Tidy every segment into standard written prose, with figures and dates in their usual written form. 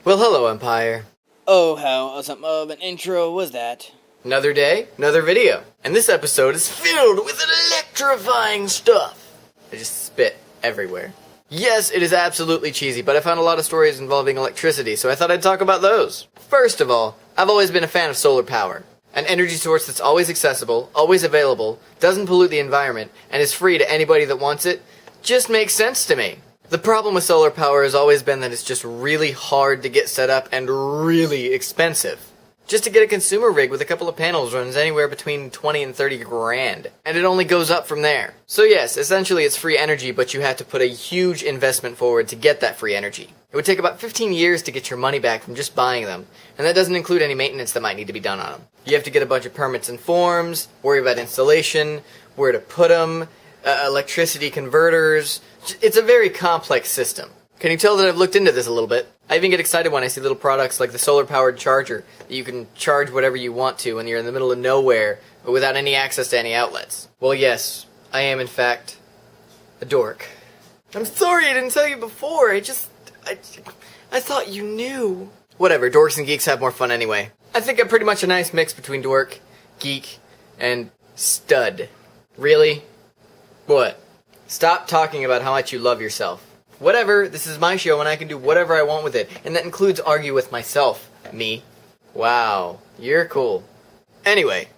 Well, hello, Empire. Oh, how awesome of an intro was that? Another day, another video. And this episode is filled with electrifying stuff. I just spit everywhere. Yes, it is absolutely cheesy, but I found a lot of stories involving electricity, so I thought I'd talk about those. First of all, I've always been a fan of solar power. An energy source that's always accessible, always available, doesn't pollute the environment, and is free to anybody that wants it, just makes sense to me. The problem with solar power has always been that it's just really hard to get set up and really expensive. Just to get a consumer rig with a couple of panels runs anywhere between 20 and 30 grand, and it only goes up from there. So yes, essentially it's free energy, but you have to put a huge investment forward to get that free energy. It would take about 15 years to get your money back from just buying them, and that doesn't include any maintenance that might need to be done on them. You have to get a bunch of permits and forms, worry about installation, where to put them, electricity converters. It's a very complex system. Can you tell that I've looked into this a little bit? I even get excited when I see little products like the solar-powered charger that you can charge whatever you want to when you're in the middle of nowhere, but without any access to any outlets. Well, yes, I am in fact a dork. I'm sorry I didn't tell you before. I thought you knew. Whatever, dorks and geeks have more fun anyway. I think I'm pretty much a nice mix between dork, geek, and stud. Really? What? Stop talking about how much you love yourself. Whatever, this is my show and I can do whatever I want with it, and that includes argue with myself. Me. Wow, you're cool. Anyway,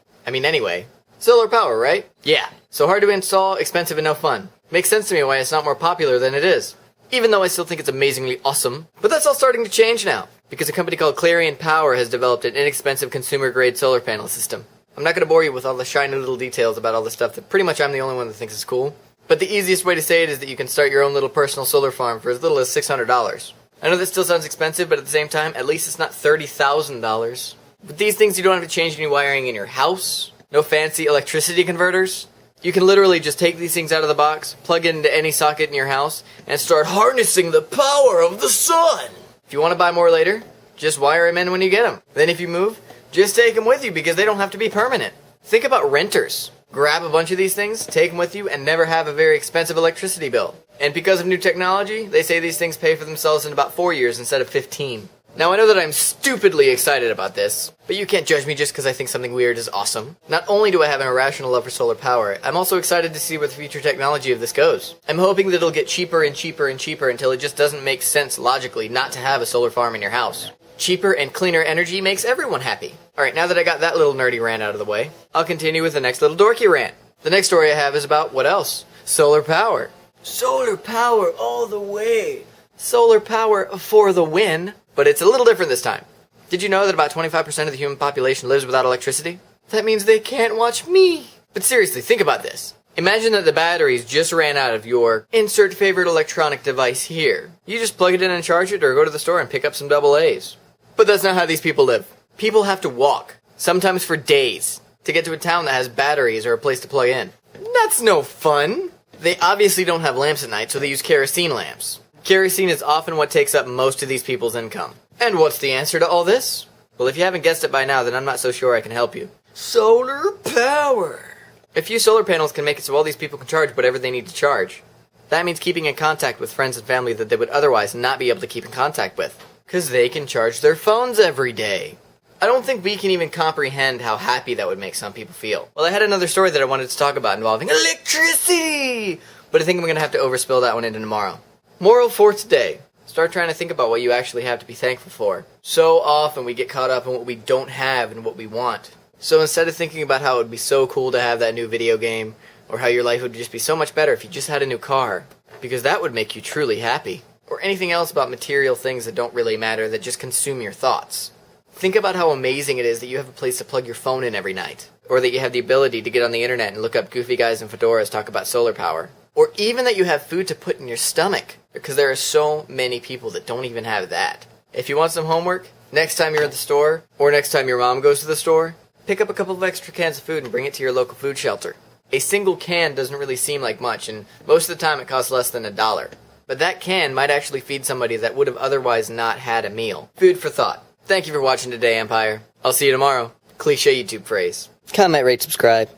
solar power, right? Yeah. So hard to install, expensive, and no fun. Makes sense to me why it's not more popular than it is. Even though I still think it's amazingly awesome. But that's all starting to change now, because a company called Clarion Power has developed an inexpensive consumer-grade solar panel system. I'm not going to bore you with all the shiny little details about all this stuff that pretty much I'm the only one that thinks is cool. But the easiest way to say it is that you can start your own little personal solar farm for as little as $600. I know that still sounds expensive, but at the same time, at least it's not $30,000. With these things, you don't have to change any wiring in your house. No fancy electricity converters. You can literally just take these things out of the box, plug it into any socket in your house, and start harnessing the power of the sun. If you want to buy more later, just wire them in when you get them. Then if you move, just take them with you because they don't have to be permanent. Think about renters. Grab a bunch of these things, take them with you, and never have a very expensive electricity bill. And because of new technology, they say these things pay for themselves in about 4 years instead of 15. Now I know that I'm stupidly excited about this, but you can't judge me just because I think something weird is awesome. Not only do I have an irrational love for solar power, I'm also excited to see where the future technology of this goes. I'm hoping that it'll get cheaper and cheaper and cheaper until it just doesn't make sense logically not to have a solar farm in your house. Cheaper and cleaner energy makes everyone happy. Alright, now that I got that little nerdy rant out of the way, I'll continue with the next little dorky rant. The next story I have is about what else? Solar power. Solar power all the way. Solar power for the win. But it's a little different this time. Did you know that about 25% of the human population lives without electricity? That means they can't watch me. But seriously, think about this. Imagine that the batteries just ran out of your insert favorite electronic device here. You just plug it in and charge it or go to the store and pick up some AA's. But that's not how these people live. People have to walk, sometimes for days, to get to a town that has batteries or a place to plug in. That's no fun. They obviously don't have lamps at night, so they use kerosene lamps. Kerosene is often what takes up most of these people's income. And what's the answer to all this? Well, if you haven't guessed it by now, then I'm not so sure I can help you. Solar power. A few solar panels can make it so all these people can charge whatever they need to charge. That means keeping in contact with friends and family that they would otherwise not be able to keep in contact with. Because they can charge their phones every day. I don't think we can even comprehend how happy that would make some people feel. Well, I had another story that I wanted to talk about involving electricity! But I think I'm going to have to overspill that one into tomorrow. Moral for today. Start trying to think about what you actually have to be thankful for. So often we get caught up in what we don't have and what we want. So instead of thinking about how it would be so cool to have that new video game, or how your life would just be so much better if you just had a new car, because that would make you truly happy. Or anything else about material things that don't really matter, that just consume your thoughts. Think about how amazing it is that you have a place to plug your phone in every night. Or that you have the ability to get on the internet and look up goofy guys in fedoras talk about solar power. Or even that you have food to put in your stomach. Because there are so many people that don't even have that. If you want some homework, next time you're at the store, or next time your mom goes to the store, pick up a couple of extra cans of food and bring it to your local food shelter. A single can doesn't really seem like much, and most of the time it costs less than $1. But that can might actually feed somebody that would have otherwise not had a meal. Food for thought. Thank you for watching today, Empire. I'll see you tomorrow. Cliché YouTube phrase. Comment, rate, subscribe.